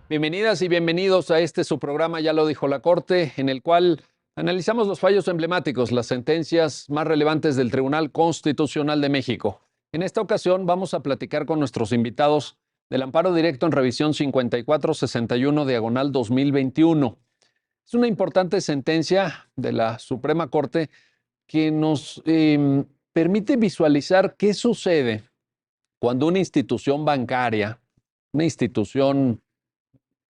Bienvenidas y bienvenidos a este su programa, Ya lo dijo la Corte, en el cual analizamos los fallos emblemáticos, las sentencias más relevantes del Tribunal Constitucional de México. En esta ocasión vamos a platicar con nuestros invitados del amparo directo en revisión 5461 diagonal 2021. Es una importante sentencia de la Suprema Corte que nos permite visualizar qué sucede cuando una institución bancaria, una institución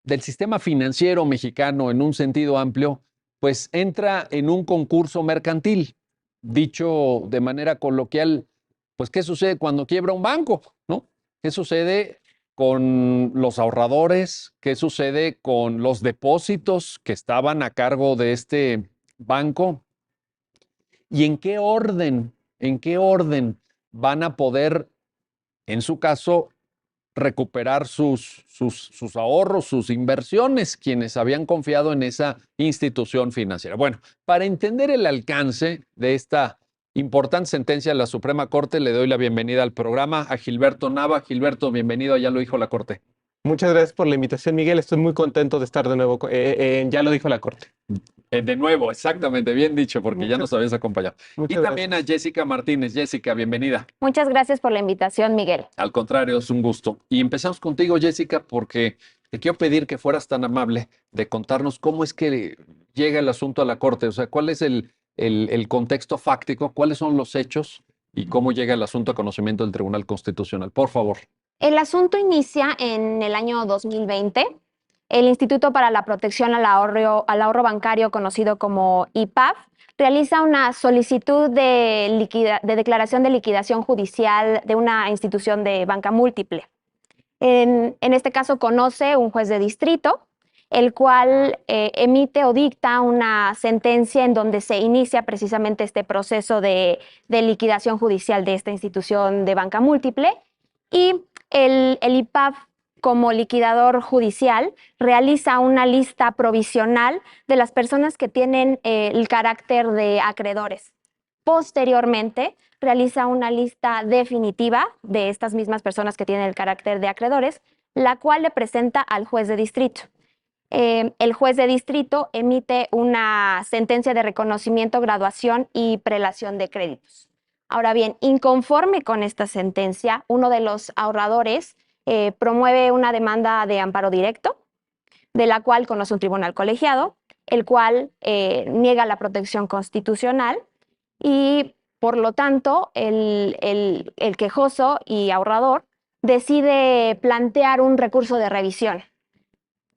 del sistema financiero mexicano en un sentido amplio, pues entra en un concurso mercantil. Dicho de manera coloquial, pues ¿qué sucede cuando quiebra un banco? ¿No? ¿Qué sucede con los ahorradores? ¿Qué sucede con los depósitos que estaban a cargo de este banco? ¿Y en qué orden van a poder, en su caso, recuperar sus ahorros, sus inversiones, quienes habían confiado en esa institución financiera? Bueno, para entender el alcance de esta importante sentencia de la Suprema Corte, le doy la bienvenida al programa a Gilberto Nava. Gilberto, bienvenido a Ya lo dijo la Corte. Muchas gracias por la invitación, Miguel. Estoy muy contento de estar de nuevo. Ya lo dijo la Corte. De nuevo, exactamente, bien dicho, porque ya nos habías acompañado. Y Muchas también a Jessica Martínez. Jessica, bienvenida. Muchas gracias por la invitación, Miguel. Al contrario, es un gusto. Y empezamos contigo, Jessica, porque te quiero pedir que fueras tan amable de contarnos cómo es que llega el asunto a la Corte, o sea, cuál es el contexto fáctico, cuáles son los hechos y cómo llega el asunto a conocimiento del Tribunal Constitucional. Por favor. El asunto inicia en el año 2020. El Instituto para la Protección al Ahorro Bancario, conocido como IPAB, realiza una solicitud de declaración de liquidación judicial de una institución de banca múltiple. En este caso conoce un juez de distrito, el cual emite o dicta una sentencia en donde se inicia precisamente este proceso de liquidación judicial de esta institución de banca múltiple, y el IPAB, como liquidador judicial, realiza una lista provisional de las personas que tienen el carácter de acreedores. Posteriormente, realiza una lista definitiva de estas mismas personas que tienen el carácter de acreedores, la cual le presenta al juez de distrito. El juez de distrito emite una sentencia de reconocimiento, graduación y prelación de créditos. Ahora bien, inconforme con esta sentencia, uno de los ahorradores promueve una demanda de amparo directo, de la cual conoce un tribunal colegiado, el cual niega la protección constitucional y, por lo tanto, el quejoso y ahorrador decide plantear un recurso de revisión.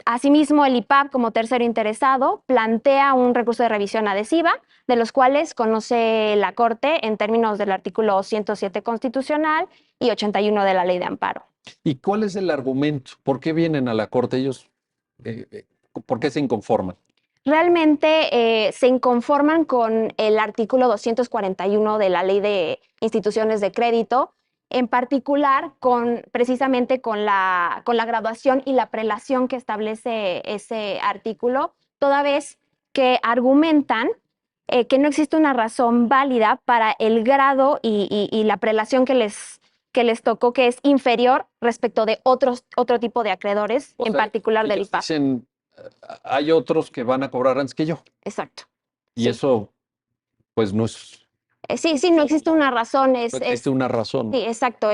Asimismo, el IPAB, como tercero interesado, plantea un recurso de revisión adhesiva, de los cuales conoce la Corte en términos del artículo 107 constitucional y 81 de la Ley de Amparo. ¿Y cuál es el argumento? ¿Por qué vienen a la Corte ellos? ¿Por qué se inconforman? Realmente se inconforman con el artículo 241 de la Ley de Instituciones de Crédito, en particular precisamente con la graduación y la prelación que establece ese artículo, toda vez que argumentan que no existe una razón válida para el grado y la prelación que les tocó, que es inferior respecto de otro tipo de acreedores, en particular del IPAB. Dicen, hay otros que van a cobrar antes que yo. Exacto. Y sí. Eso, pues no es... Sí, no existe una razón. No existe una razón. Sí, exacto.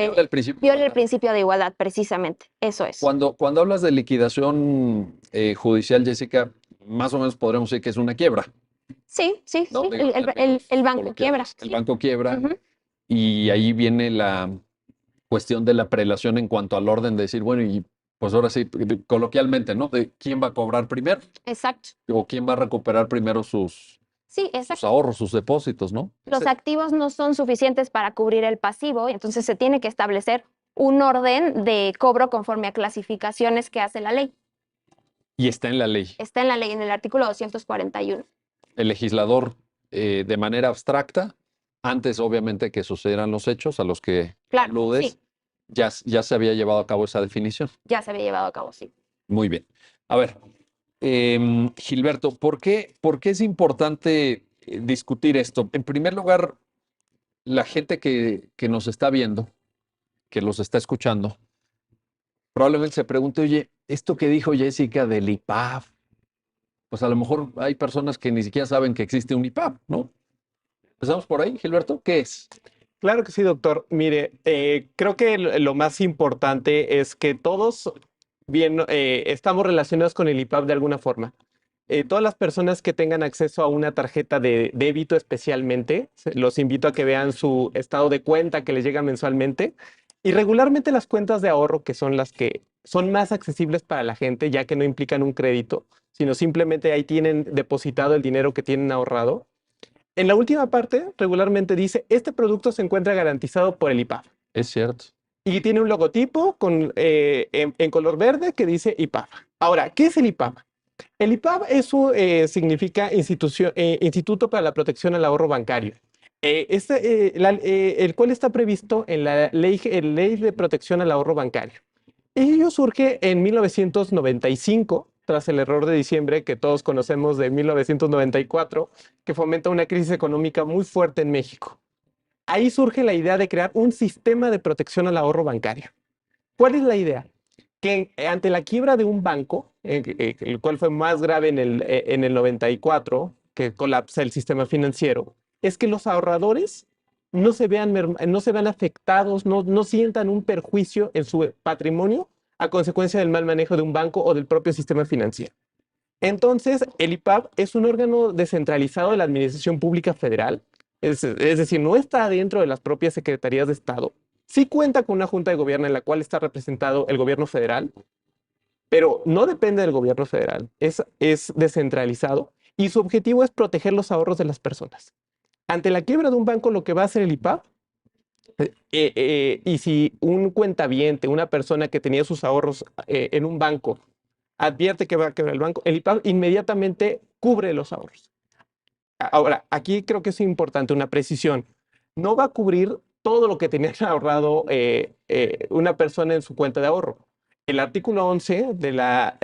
Viola el principio de igualdad, precisamente. Eso es. Cuando hablas de liquidación judicial, Jessica, más o menos podremos decir que es una quiebra. Sí. ¿No? El banco quiebra. El banco quiebra. Ujú. Y ahí viene la cuestión de la prelación en cuanto al orden de decir, bueno, y pues ahora sí, coloquialmente, ¿no? De quién va a cobrar primero Exacto. o quién va a recuperar primero sus ahorros, sus depósitos, ¿no? Los activos no son suficientes para cubrir el pasivo, y entonces se tiene que establecer un orden de cobro conforme a clasificaciones que hace la ley. Y está en la ley. Está en la ley, en el artículo 241. El legislador, de manera abstracta, antes obviamente que sucedieran los hechos a los que aludes, Sí. ya se había llevado a cabo esa definición. Ya se había llevado a cabo, sí. Muy bien. A ver, Gilberto, ¿por qué es importante discutir esto? En primer lugar, la gente que nos está viendo, que los está escuchando, probablemente se pregunte, oye, esto que dijo Jessica del IPAF, pues a lo mejor hay personas que ni siquiera saben que existe un IPAF, ¿no? Empezamos por ahí, Gilberto. ¿Qué es? Claro que sí, doctor. Mire, creo que lo más importante es que todos bien, estamos relacionados con el IPAP de alguna forma. Todas las personas que tengan acceso a una tarjeta de débito especialmente, los invito a que vean su estado de cuenta que les llega mensualmente y regularmente las cuentas de ahorro, que son las que son más accesibles para la gente, ya que no implican un crédito, sino simplemente ahí tienen depositado el dinero que tienen ahorrado. En la última parte, regularmente dice, este producto se encuentra garantizado por el IPAF. Es cierto. Y tiene un logotipo en color verde que dice IPAF. Ahora, ¿qué es el IPAF? El IPAF significa Instituto para la Protección al Ahorro Bancario, el cual está previsto en la ley de Protección al Ahorro Bancario. Ello surge en 1995, tras el error de diciembre que todos conocemos de 1994, que fomenta una crisis económica muy fuerte en México. Ahí surge la idea de crear un sistema de protección al ahorro bancario. ¿Cuál es la idea? Que ante la quiebra de un banco, el cual fue más grave en el 94, que colapsa el sistema financiero, es que los ahorradores no se vean afectados, no sientan un perjuicio en su patrimonio a consecuencia del mal manejo de un banco o del propio sistema financiero. Entonces, el IPAF es un órgano descentralizado de la Administración Pública Federal, es decir, no está dentro de las propias secretarías de Estado. Sí cuenta con una junta de gobierno en la cual está representado el gobierno federal, pero no depende del gobierno federal, es descentralizado y su objetivo es proteger los ahorros de las personas. Ante la quiebra de un banco, lo que va a hacer el IPAF, y si un cuentaviente, una persona que tenía sus ahorros en un banco, advierte que va a quebrar el banco, el IPAF inmediatamente cubre los ahorros. Ahora, aquí creo que es importante una precisión. No va a cubrir todo lo que tenía ahorrado una persona en su cuenta de ahorro. El artículo 11 de la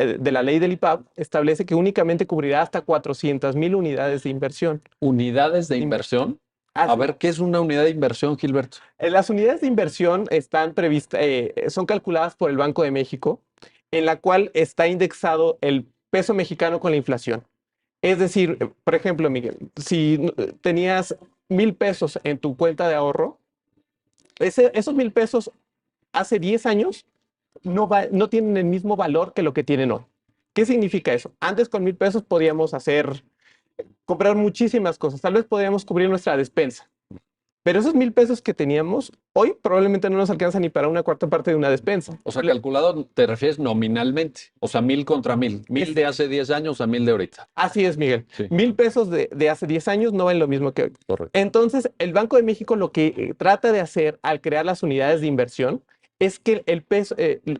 ley del IPAF establece que únicamente cubrirá hasta 400,000 unidades de inversión. ¿Unidades de inversión? A ver, ¿qué es una unidad de inversión, Gilberto? Las unidades de inversión están previstas, son calculadas por el Banco de México, en la cual está indexado el peso mexicano con la inflación. Es decir, por ejemplo, Miguel, si tenías 1,000 pesos en tu cuenta de ahorro, esos 1,000 pesos hace 10 años no tienen el mismo valor que lo que tienen hoy. ¿Qué significa eso? Antes con 1,000 pesos podíamos comprar muchísimas cosas. Tal vez podríamos cubrir nuestra despensa. Pero esos 1,000 pesos que teníamos hoy probablemente no nos alcanzan ni para una cuarta parte de una despensa. O sea, calculado te refieres nominalmente. O sea, 1,000 contra 1,000. 1,000 de hace 10 años a 1,000 de ahorita. Así es, Miguel. Sí. 1,000 pesos de hace 10 años no valen lo mismo que hoy. Correcto. Entonces, el Banco de México lo que trata de hacer al crear las unidades de inversión es que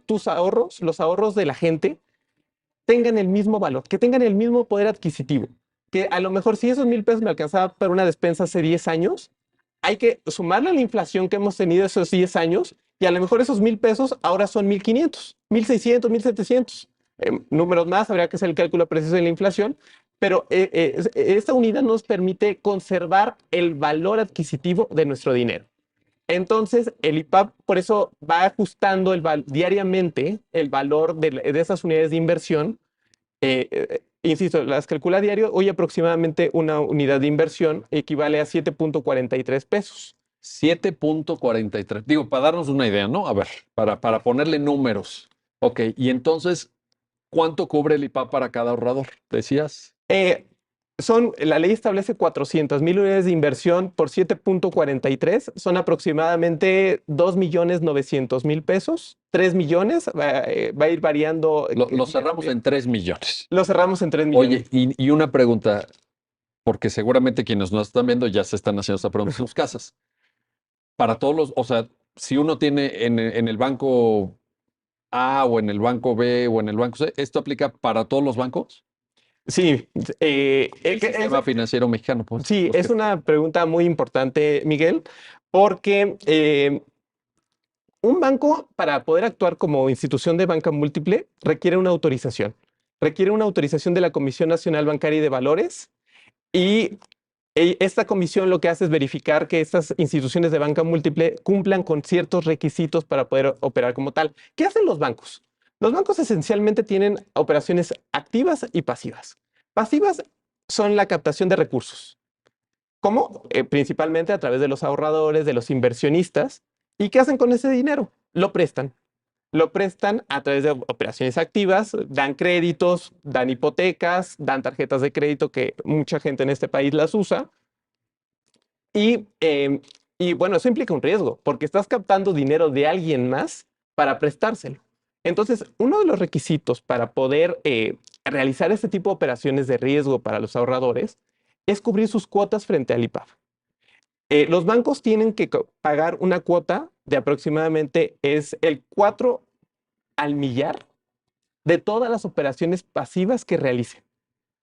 tus ahorros, los ahorros de la gente, tengan el mismo valor, que tengan el mismo poder adquisitivo. Que a lo mejor si esos 1,000 pesos me alcanzaba para una despensa hace 10 años, hay que sumarle a la inflación que hemos tenido esos 10 años y a lo mejor esos 1,000 pesos ahora son 1,500, 1,600, 1,700. Números más, habría que hacer el cálculo preciso de la inflación, pero esta unidad nos permite conservar el valor adquisitivo de nuestro dinero. Entonces, el IPAF por eso va ajustando diariamente el valor de esas unidades de inversión. Insisto, las calcula diario. Hoy aproximadamente una unidad de inversión equivale a 7.43 pesos. 7.43. Digo, para darnos una idea, ¿no? A ver, para ponerle números. Ok, y entonces, ¿cuánto cubre el IPAF para cada ahorrador? Decías. La ley establece 400,000 unidades de inversión por 7.43, son aproximadamente 2,900,000 pesos, 3 millones, va a ir variando. Lo cerramos en 3 millones. Lo cerramos en 3 millones. Oye, y una pregunta, porque seguramente quienes nos están viendo ya se están haciendo esta pregunta en sus casas. Para todos o sea, si uno tiene en el banco A o en el banco B o en el banco C, ¿esto aplica para todos los bancos? Sí, El sistema financiero mexicano. Sí, es una pregunta muy importante, Miguel, porque un banco, para poder actuar como institución de banca múltiple, requiere una autorización. Requiere una autorización de la Comisión Nacional Bancaria y de Valores, y esta comisión lo que hace es verificar que estas instituciones de banca múltiple cumplan con ciertos requisitos para poder operar como tal. ¿Qué hacen los bancos? Los bancos esencialmente tienen operaciones activas y pasivas. Pasivas son la captación de recursos. ¿Cómo? Principalmente a través de los ahorradores, de los inversionistas. ¿Y qué hacen con ese dinero? Lo prestan. Lo prestan a través de operaciones activas, dan créditos, dan hipotecas, dan tarjetas de crédito que mucha gente en este país las usa. Y, bueno, eso implica un riesgo, porque estás captando dinero de alguien más para prestárselo. Entonces, uno de los requisitos para poder realizar este tipo de operaciones de riesgo para los ahorradores es cubrir sus cuotas frente al IPAB. Los bancos tienen que pagar una cuota de aproximadamente es el 4 al millar de todas las operaciones pasivas que realicen.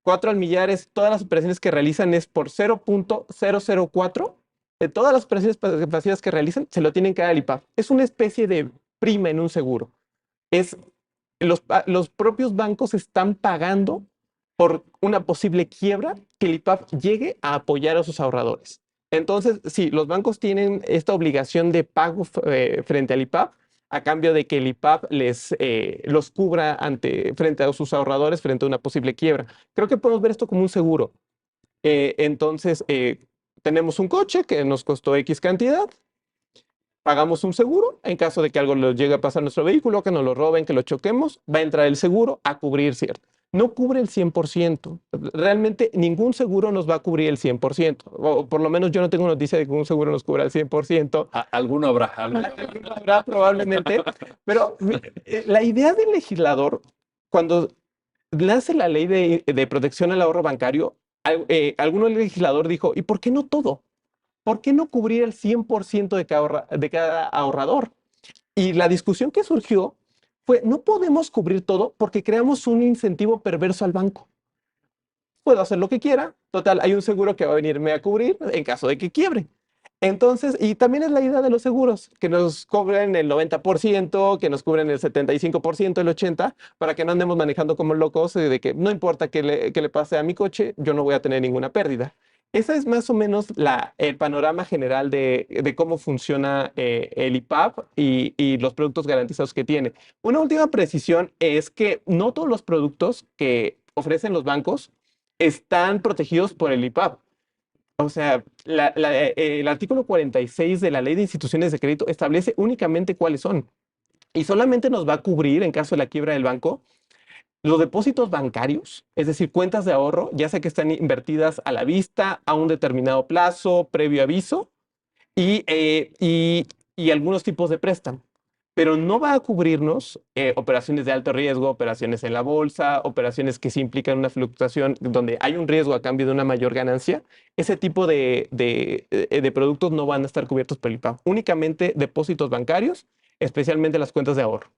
4 al millar es todas las operaciones que realizan es por 0.004 de todas las operaciones pasivas que realizan, se lo tienen que dar al IPAB. Es una especie de prima en un seguro. Los propios bancos están pagando por una posible quiebra que el IPAB llegue a apoyar a sus ahorradores. Entonces, sí, los bancos tienen esta obligación de pago frente al IPAB a cambio de que el IPAB los cubra frente a sus ahorradores frente a una posible quiebra. Creo que podemos ver esto como un seguro. Entonces, tenemos un coche que nos costó X cantidad, pagamos un seguro, en caso de que algo nos llegue a pasar a nuestro vehículo, que nos lo roben, que lo choquemos, va a entrar el seguro a cubrir, ¿cierto? No cubre el 100%. Realmente ningún seguro nos va a cubrir el 100%. O por lo menos yo no tengo noticia de que un seguro nos cubra el 100%. Alguno habrá. Alguno habrá probablemente. Pero la idea del legislador, cuando nace la ley de protección al ahorro bancario, algún legislador dijo, ¿y por qué no todo? ¿Por qué no cubrir el 100% de cada ahorrador? Y la discusión que surgió fue, no podemos cubrir todo porque creamos un incentivo perverso al banco. Puedo hacer lo que quiera, total, hay un seguro que va a venirme a cubrir en caso de que quiebre. Entonces, y también es la idea de los seguros, que nos cubren el 90%, que nos cubren el 75%, el 80%, para que no andemos manejando como locos de que no importa qué le pase a mi coche, yo no voy a tener ninguna pérdida. Ese es más o menos el panorama general de cómo funciona el IPAB y los productos garantizados que tiene. Una última precisión es que no todos los productos que ofrecen los bancos están protegidos por el IPAB. O sea, el artículo 46 de la Ley de Instituciones de Crédito establece únicamente cuáles son. Y solamente nos va a cubrir, en caso de la quiebra del banco, los depósitos bancarios, es decir, cuentas de ahorro, ya sea que están invertidas a la vista, a un determinado plazo, previo aviso, y algunos tipos de préstamo. Pero no va a cubrirnos operaciones de alto riesgo, operaciones en la bolsa, operaciones que sí implican una fluctuación donde hay un riesgo a cambio de una mayor ganancia. Ese tipo de productos no van a estar cubiertos por el IPAB. Únicamente depósitos bancarios, especialmente las cuentas de ahorro.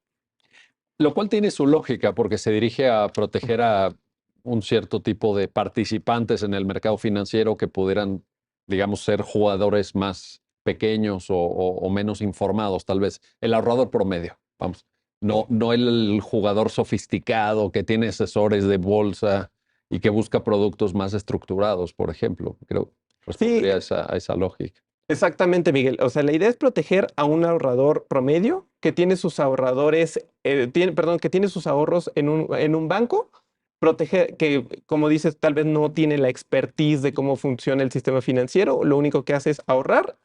Lo cual tiene su lógica porque se dirige a proteger a un cierto tipo de participantes en el mercado financiero que pudieran, digamos, ser jugadores más pequeños o menos informados, tal vez. El ahorrador promedio, vamos. No el jugador sofisticado que tiene asesores de bolsa y que busca productos más estructurados, por ejemplo. Creo que respondería a esa lógica. Exactamente, Miguel. O sea, la idea es proteger a un ahorrador promedio que tiene sus ahorradores, que tiene sus ahorros en un banco, proteger que, como dices, tal vez no tiene la expertise de cómo funciona el sistema financiero, lo único que hace es ahorrar,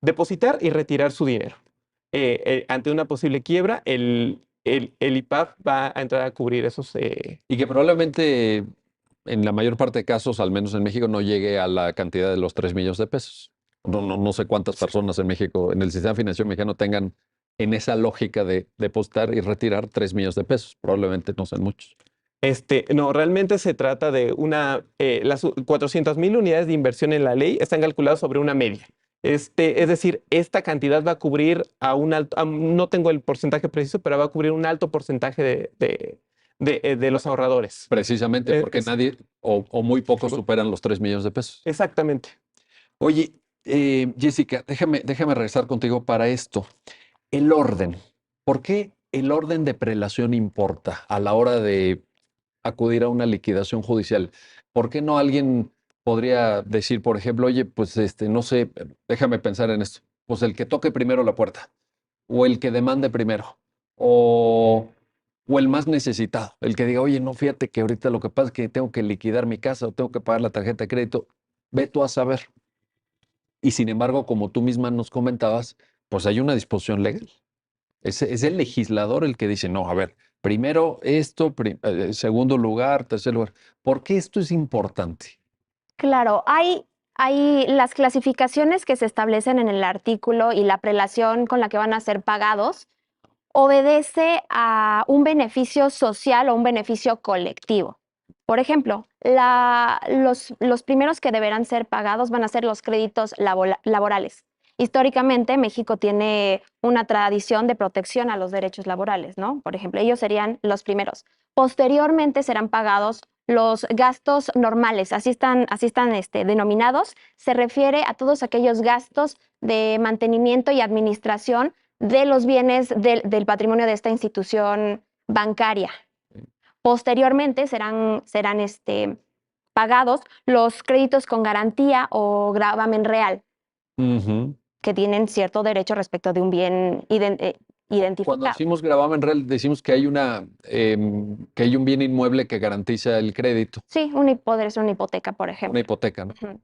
depositar y retirar su dinero. Ante una posible quiebra, el IPAB va a entrar a cubrir esos. Y que probablemente en la mayor parte de casos, al menos en México, no llegue a la cantidad de los 3 millones de pesos. No sé cuántas personas en México, en el sistema financiero mexicano, tengan en esa lógica de depositar y retirar 3 millones de pesos. Probablemente no sean muchos. No, realmente se trata de las 400,000 unidades de inversión en la ley están calculadas sobre una media. Es decir, esta cantidad va a cubrir no tengo el porcentaje preciso, pero va a cubrir un alto porcentaje de los ahorradores. Precisamente porque nadie o muy pocos superan los 3 millones de pesos. Exactamente. Oye, Jessica, déjame regresar contigo para esto. El orden. ¿Por qué el orden de prelación importa a la hora de acudir a una liquidación judicial? ¿Por qué no alguien podría decir, por ejemplo, oye, pues no sé, déjame pensar en esto, pues el que toque primero la puerta, o el que demande primero, o o el más necesitado, el que diga, oye, no, fíjate que ahorita lo que pasa es que tengo que liquidar mi casa o tengo que pagar la tarjeta de crédito, ve tú a saber. Y sin embargo, como tú misma nos comentabas, pues hay una disposición legal. Es el legislador el que dice, no, a ver, primero esto, segundo lugar, tercer lugar. ¿Por qué esto es importante? Claro, hay las clasificaciones que se establecen en el artículo y la prelación con la que van a ser pagados obedece a un beneficio social o un beneficio colectivo. Por ejemplo, los primeros que deberán ser pagados van a ser los créditos laborales. Históricamente, México tiene una tradición de protección a los derechos laborales, ¿no? Por ejemplo, ellos serían los primeros. Posteriormente serán pagados los gastos normales, así están denominados. Se refiere a todos aquellos gastos de mantenimiento y administración de los bienes del patrimonio de esta institución bancaria. Posteriormente serán pagados los créditos con garantía o gravamen real, Ujú. que tienen cierto derecho respecto de un bien Cuando identificado. decimos gravamen real, decimos que hay que hay un bien inmueble que garantiza el crédito, Sí, podría ser una hipoteca, por una ejemplo. hipoteca, ¿no? Ujú.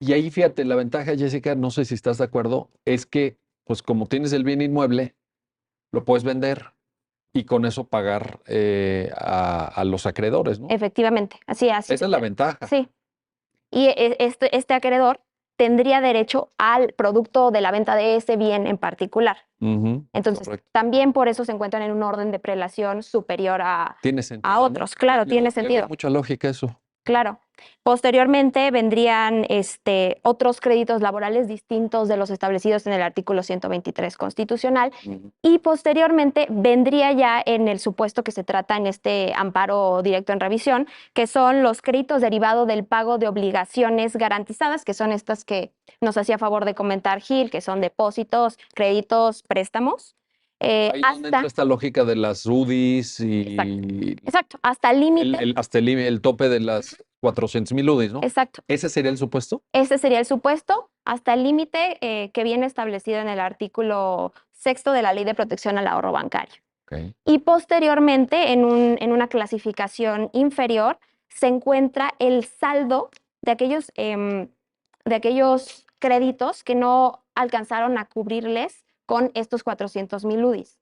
Y ahí, fíjate, la ventaja, Jessica, no sé si estás de acuerdo, es que, pues como tienes el bien inmueble, lo puedes vender y con eso pagar a los acreedores, ¿no? Efectivamente, así Esa es la ventaja. Sí. Y este acreedor tendría derecho al producto de la venta de ese bien en particular. Ujú, Entonces, correcto. también por eso se encuentran en un orden de prelación superior Tiene sentido, a ¿no? otros. Claro, Le tiene veo sentido. mucha lógica eso. Claro. Posteriormente vendrían otros créditos laborales distintos de los establecidos en el artículo 123 constitucional. Ujú. Y posteriormente vendría ya en el supuesto que se trata en este amparo directo en revisión, que son los créditos derivados del pago de obligaciones garantizadas, que son estas que nos hacía favor de comentar Gil, que son depósitos, créditos, préstamos. Ahí es donde entra esta lógica de las UDIs y Exacto, hasta el límite. hasta el tope de las 400,000 UDIs, ¿no? Exacto. ¿Ese sería el supuesto? Ese sería el supuesto hasta el límite que viene establecido en el artículo 6 de la Ley de Protección al Ahorro Bancario. Ok. Y posteriormente, en una clasificación inferior, se encuentra el saldo de aquellos créditos que no alcanzaron a cubrirles con estos 400,000 UDIs.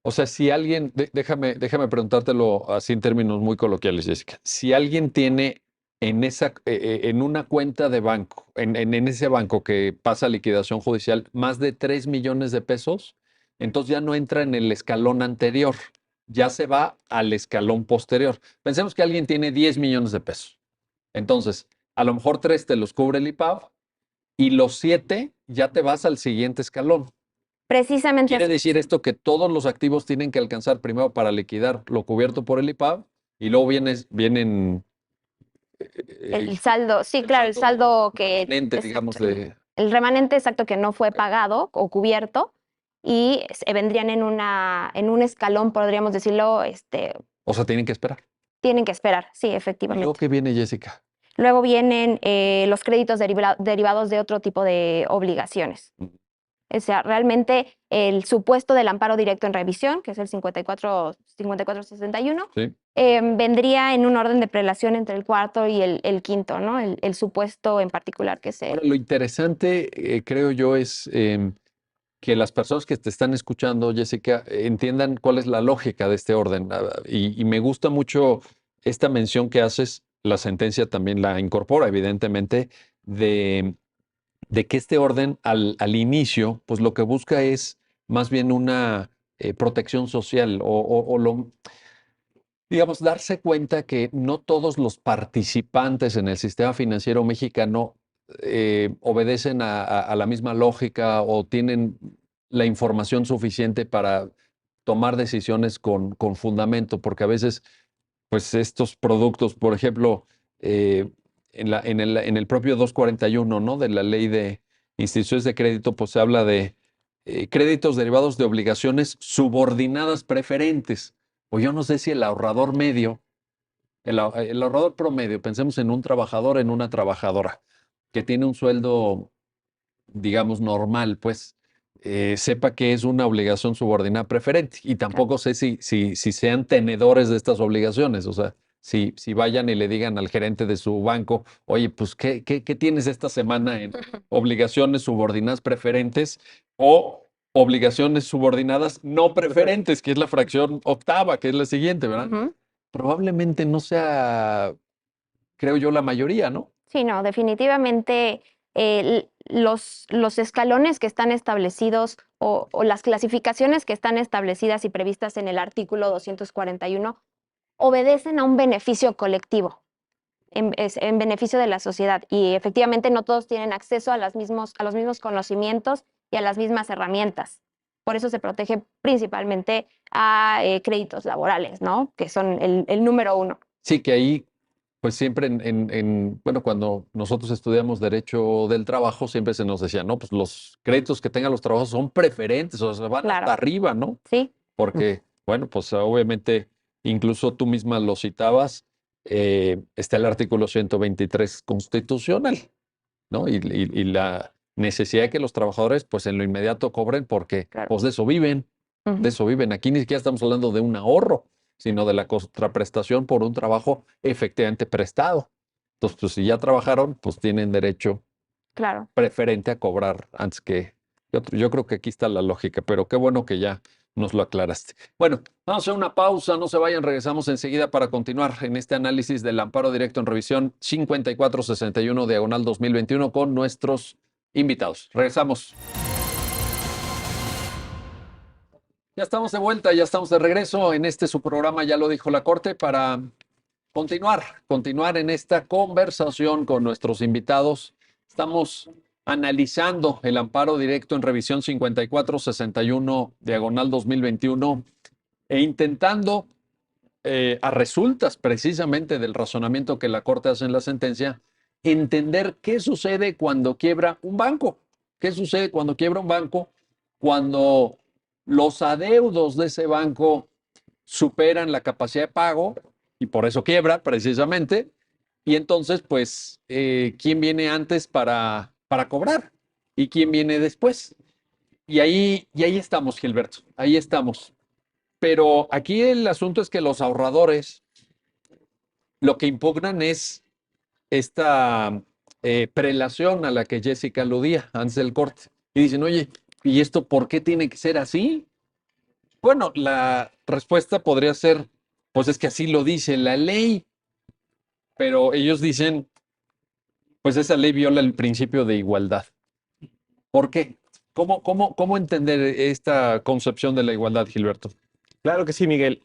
O sea, si alguien, déjame preguntártelo así en términos muy coloquiales, Jessica. Si alguien tiene en una cuenta de banco, en ese banco que pasa a liquidación judicial, más de 3 millones de pesos, entonces ya no entra en el escalón anterior, ya se va al escalón posterior. Pensemos que alguien tiene 10 millones de pesos. Entonces, a lo mejor 3 te los cubre el IPAB y los 7 ya te vas al siguiente escalón. Precisamente Quiere así. decir esto que todos los activos tienen que alcanzar primero para liquidar lo cubierto por el IPAB y luego vienen El saldo, sí, claro, el saldo que remanente, exacto, digamos, de, el remanente exacto que no fue pagado o cubierto y vendrían en un escalón, podríamos decirlo, o sea, tienen que esperar. tienen que esperar, sí, ¿Y luego efectivamente. qué viene, Jessica? Luego vienen los créditos derivados de otro tipo de obligaciones. Mm. O sea, realmente el supuesto del amparo directo en revisión, que es el 5461, Sí. vendría en un orden de prelación entre el cuarto y el quinto, ¿no? El supuesto en particular que se... Ahora, lo interesante, creo yo, es que las personas que te están escuchando, Jessica, entiendan cuál es la lógica de este orden. Y me gusta mucho esta mención que haces, la sentencia también la incorpora, evidentemente, de que este orden al inicio, pues lo que busca es más bien una protección social digamos, darse cuenta que no todos los participantes en el sistema financiero mexicano obedecen a la misma lógica o tienen la información suficiente para tomar decisiones con fundamento, porque a veces, pues estos productos, por ejemplo, en el propio 241, ¿no? De la ley de instituciones de crédito, pues se habla de créditos derivados de obligaciones subordinadas preferentes. O yo no sé si el ahorrador medio, el ahorrador promedio, pensemos en un trabajador, en una trabajadora, que tiene un sueldo, digamos, normal, pues, sepa que es una obligación subordinada preferente. Y tampoco sé si sean tenedores de estas obligaciones. O sea, si vayan y le digan al gerente de su banco, oye, pues, ¿qué tienes esta semana en obligaciones subordinadas preferentes o obligaciones subordinadas no preferentes, que es la fracción octava, que es la siguiente, ¿verdad? Ujú. Probablemente no sea, creo yo, la mayoría, ¿no? Sí, no, definitivamente los escalones que están establecidos o las clasificaciones que están establecidas y previstas en el artículo 241 obedecen a un beneficio colectivo, en beneficio de la sociedad. Y efectivamente no todos tienen acceso a los mismos conocimientos y a las mismas herramientas. Por eso se protege principalmente a créditos laborales, ¿no? Que son el número uno. Sí, que ahí, pues siempre bueno, cuando nosotros estudiamos Derecho del Trabajo, siempre se nos decía, no, pues los créditos que tengan los trabajos son preferentes, o sea, van hasta Claro, arriba, ¿no? sí. Porque, bueno, pues obviamente, incluso tú misma lo citabas, está el artículo 123 constitucional, ¿no? Y la necesidad de que los trabajadores, pues en lo inmediato cobren porque, Claro. pues de eso viven. De Ujú. eso viven. Aquí ni siquiera estamos hablando de un ahorro, sino de la contraprestación por un trabajo efectivamente prestado. Entonces, pues si ya trabajaron, pues tienen derecho Claro. preferente a cobrar antes que otro. Yo creo que aquí está la lógica, pero qué bueno que ya nos lo aclaraste. Bueno, vamos a hacer una pausa, no se vayan, regresamos enseguida para continuar en este análisis del amparo directo en revisión 5461 diagonal 2021 con nuestros invitados. Regresamos. Ya estamos de vuelta, ya estamos de regreso en este su programa, ya lo dijo la Corte, para continuar en esta conversación con nuestros invitados. Estamos analizando el amparo directo en revisión 5461 diagonal 2021 e intentando, a resultas precisamente del razonamiento que la Corte hace en la sentencia, entender qué sucede cuando quiebra un banco. ¿Qué sucede cuando quiebra un banco? Cuando los adeudos de ese banco superan la capacidad de pago y por eso quiebra precisamente. Y entonces, pues, ¿quién viene antes para cobrar? ¿Y quién viene después? Y ahí estamos, Gilberto, ahí estamos. Pero aquí el asunto es que los ahorradores lo que impugnan es esta prelación a la que Jessica aludía antes del corte. Y dicen, oye, ¿y esto por qué tiene que ser así? Bueno, la respuesta podría ser, pues es que así lo dice la ley, pero ellos dicen, pues esa ley viola el principio de igualdad. ¿Por qué? ¿Cómo entender esta concepción de la igualdad, Gilberto? Claro que sí, Miguel.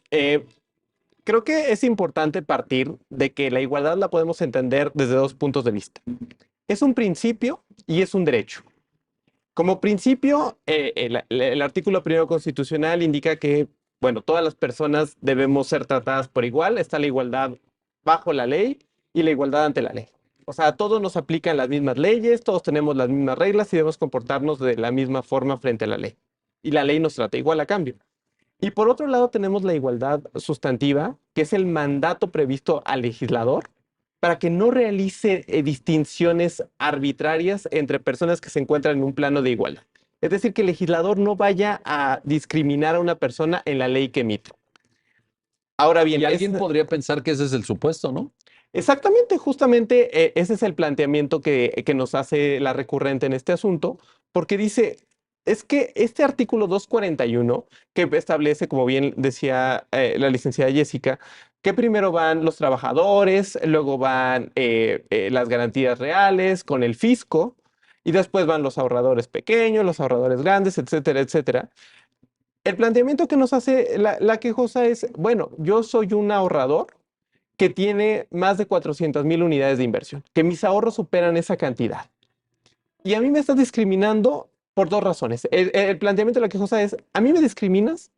Creo que es importante partir de que la igualdad la podemos entender desde dos puntos de vista. Es un principio y es un derecho. Como principio, el artículo primero constitucional indica que, bueno, todas las personas debemos ser tratadas por igual. Está la igualdad bajo la ley y la igualdad ante la ley. O sea, a todos nos aplican las mismas leyes, todos tenemos las mismas reglas y debemos comportarnos de la misma forma frente a la ley. Y la ley nos trata igual a cambio. Y por otro lado tenemos la igualdad sustantiva, que es el mandato previsto al legislador para que no realice distinciones arbitrarias entre personas que se encuentran en un plano de igualdad. Es decir, que el legislador no vaya a discriminar a una persona en la ley que emite. Ahora bien, Y alguien podría pensar que ese es el supuesto, ¿no? exactamente, justamente ese es el planteamiento que nos hace la recurrente en este asunto, porque dice, es que este artículo 241, que establece, como bien decía la licenciada Jessica, que primero van los trabajadores, luego van las garantías reales con el fisco, y después van los ahorradores pequeños, los ahorradores grandes, etcétera, etcétera. El planteamiento que nos hace la quejosa es, bueno, yo soy un ahorrador que tiene más de 400,000 unidades de inversión, que mis ahorros superan esa cantidad. Y a mí me estás discriminando por dos razones. El planteamiento de la quejosa es, a mí me discriminas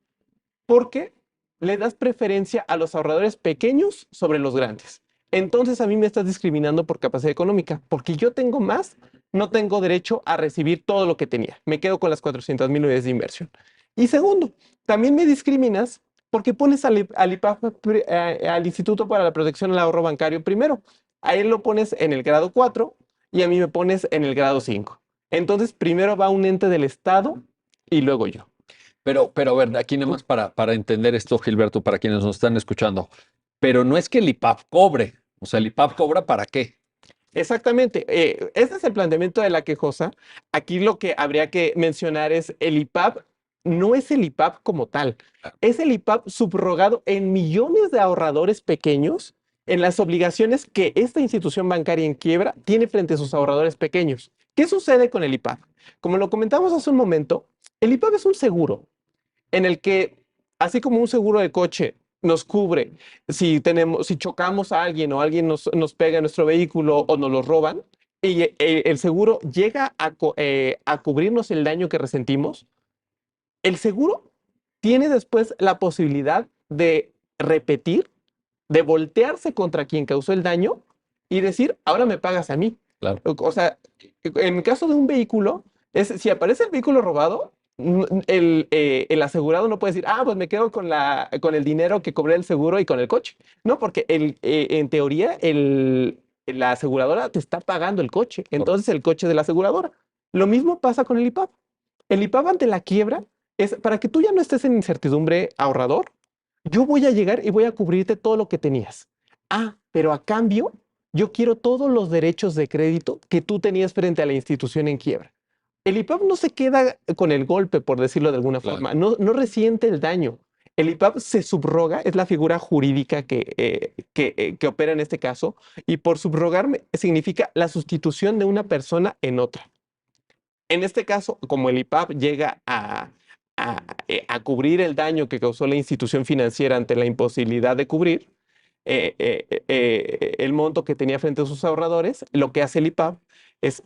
porque le das preferencia a los ahorradores pequeños sobre los grandes. Entonces a mí me estás discriminando por capacidad económica, porque yo tengo más, no tengo derecho a recibir todo lo que tenía. Me quedo con las 400,000 unidades de inversión. Y segundo, también me discriminas porque pones al IPAF, al Instituto para la Protección al Ahorro Bancario primero. A él lo pones en el grado 4 y a mí me pones en el grado 5. Entonces, primero va un ente del Estado y luego yo. Pero a ver, aquí nada más para entender esto, Gilberto, para quienes nos están escuchando. Pero no es que el IPAP cobre. O sea, ¿el IPAP cobra para qué? Exactamente. Ese es el planteamiento de la quejosa. Aquí lo que habría que mencionar es el IPAP no es el IPAP como tal, es el IPAP subrogado en millones de ahorradores pequeños en las obligaciones que esta institución bancaria en quiebra tiene frente a sus ahorradores pequeños. ¿Qué sucede con el IPAP? Como lo comentamos hace un momento, el IPAP es un seguro en el que, así como un seguro de coche nos cubre si chocamos a alguien o alguien nos pega en nuestro vehículo o nos lo roban, y el seguro llega a cubrirnos el daño que resentimos, el seguro tiene después la posibilidad de repetir, de voltearse contra quien causó el daño y decir, ahora me pagas a mí. Claro. O sea, en el caso de un vehículo, si aparece el vehículo robado, el asegurado no puede decir, pues me quedo con el dinero que cobré el seguro y con el coche. No, porque en teoría la aseguradora te está pagando el coche, entonces el coche de la aseguradora. Lo mismo pasa con el IPAP. El IPAP ante la quiebra es para que tú ya no estés en incertidumbre ahorrador, yo voy a llegar y voy a cubrirte todo lo que tenías. Pero a cambio, yo quiero todos los derechos de crédito que tú tenías frente a la institución en quiebra. El IPAP no se queda con el golpe, por decirlo de alguna forma, no resiente el daño. El IPAP se subroga, es la figura jurídica que opera en este caso, y por subrogarme significa la sustitución de una persona en otra. En este caso, como el IPAP llega a cubrir el daño que causó la institución financiera ante la imposibilidad de cubrir el monto que tenía frente a sus ahorradores, lo que hace el IPAP es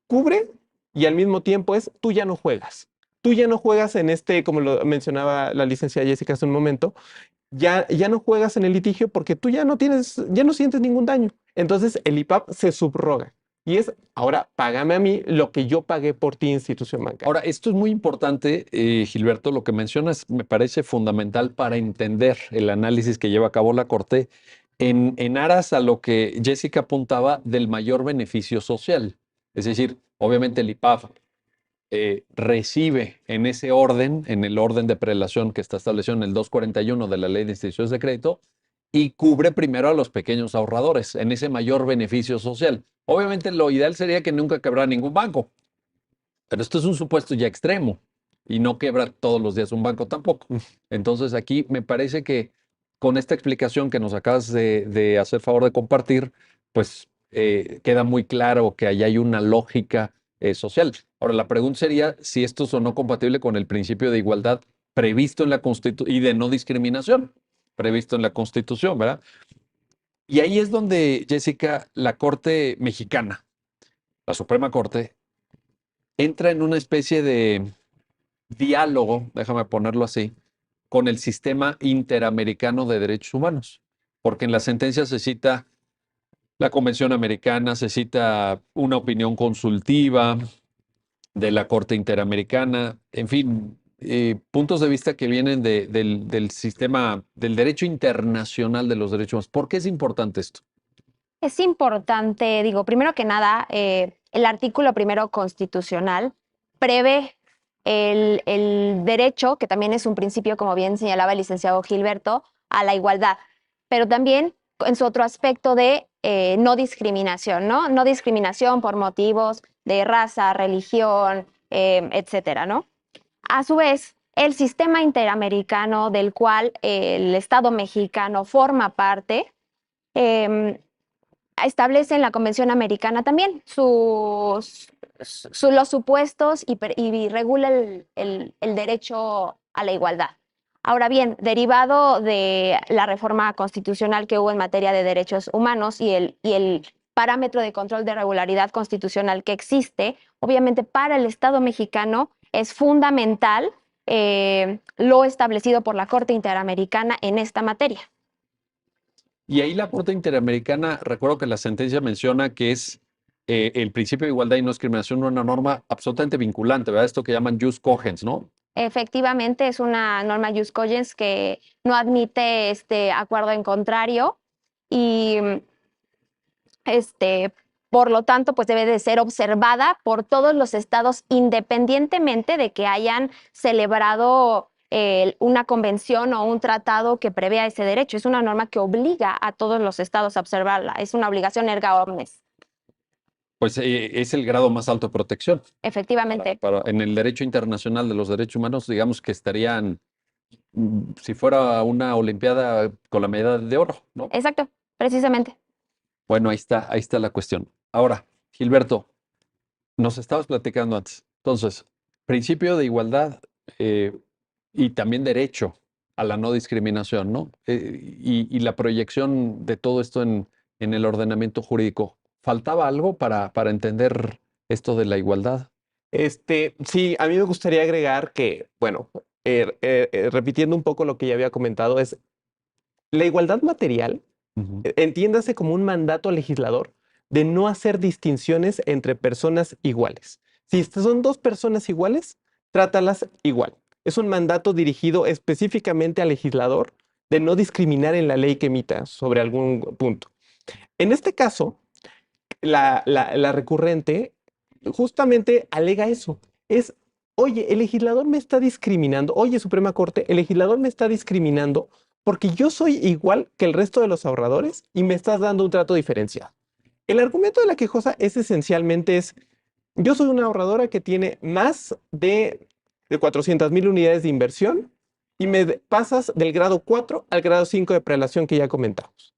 cubre y al mismo tiempo es tú ya no juegas. Tú ya no juegas en como lo mencionaba la licenciada Jessica hace un momento, ya no juegas en el litigio porque tú ya no sientes ningún daño. Entonces el IPAP se subroga. Y es, ahora págame a mí lo que yo pagué por ti, institución bancaria. Ahora, esto es muy importante, Gilberto, lo que mencionas me parece fundamental para entender el análisis que lleva a cabo la Corte en aras a lo que Jessica apuntaba del mayor beneficio social. Es decir, obviamente el IPAF recibe en ese orden, en el orden de prelación que está establecido en el 241 de la Ley de Instituciones de Crédito, y cubre primero a los pequeños ahorradores en ese mayor beneficio social. Obviamente lo ideal sería que nunca quebrara ningún banco, pero esto es un supuesto ya extremo y no quebra todos los días un banco tampoco. Entonces aquí me parece que con esta explicación que nos acabas de hacer favor de compartir, pues queda muy claro que ahí hay una lógica social. Ahora, la pregunta sería si esto es o no compatible con el principio de igualdad previsto en la Constitución y de no discriminación previsto en la Constitución, ¿verdad? Y ahí es donde, Jessica, la Corte Mexicana, la Suprema Corte, entra en una especie de diálogo, déjame ponerlo así, con el sistema interamericano de derechos humanos, porque en la sentencia se cita la Convención Americana, se cita una opinión consultiva de la Corte Interamericana, en fin, puntos de vista que vienen del sistema, del derecho internacional de los derechos humanos. ¿Por qué es importante esto? Es importante, digo, primero que nada, el artículo primero constitucional prevé el derecho, que también es un principio, como bien señalaba el licenciado Gilberto, a la igualdad, pero también en su otro aspecto de no discriminación, ¿no? No discriminación por motivos de raza, religión, etcétera, ¿no? A su vez, el sistema interamericano del cual el Estado mexicano forma parte, establece en la Convención Americana también los supuestos y regula el derecho a la igualdad. Ahora bien, derivado de la reforma constitucional que hubo en materia de derechos humanos y el parámetro de control de regularidad constitucional que existe, obviamente para el Estado mexicano es fundamental lo establecido por la Corte Interamericana en esta materia. Y ahí la Corte Interamericana, recuerdo que la sentencia menciona que es el principio de igualdad y no discriminación una norma absolutamente vinculante, ¿verdad? Esto que llaman jus cogens, ¿no? Efectivamente, es una norma jus cogens que no admite acuerdo en contrario y Por lo tanto, pues debe de ser observada por todos los estados independientemente de que hayan celebrado una convención o un tratado que prevea ese derecho. Es una norma que obliga a todos los estados a observarla. Es una obligación erga omnes, Pues es el grado más alto de protección. efectivamente. En el derecho internacional de los derechos humanos, digamos que estarían, si fuera una olimpiada con la medalla de oro, ¿no? Exacto, precisamente. Bueno, ahí está la cuestión. Ahora, Gilberto, nos estabas platicando antes. Entonces, principio de igualdad y también derecho a la no discriminación, ¿no? Y la proyección de todo esto en el ordenamiento jurídico. ¿Faltaba algo para entender esto de la igualdad? Sí, a mí me gustaría agregar que, bueno, repitiendo un poco lo que ya había comentado, es la igualdad material, Ujú. entiéndase como un mandato al legislador de no hacer distinciones entre personas iguales. Si son dos personas iguales, trátalas igual. Es un mandato dirigido específicamente al legislador de no discriminar en la ley que emita sobre algún punto. En este caso, la recurrente justamente alega eso. Es, oye, el legislador me está discriminando, oye, Suprema Corte, el legislador me está discriminando porque yo soy igual que el resto de los ahorradores y me estás dando un trato diferenciado. El argumento de la quejosa es esencialmente yo soy una ahorradora que tiene más de 400,000 unidades de inversión y me pasas del grado 4 al grado 5 de prelación que ya comentamos.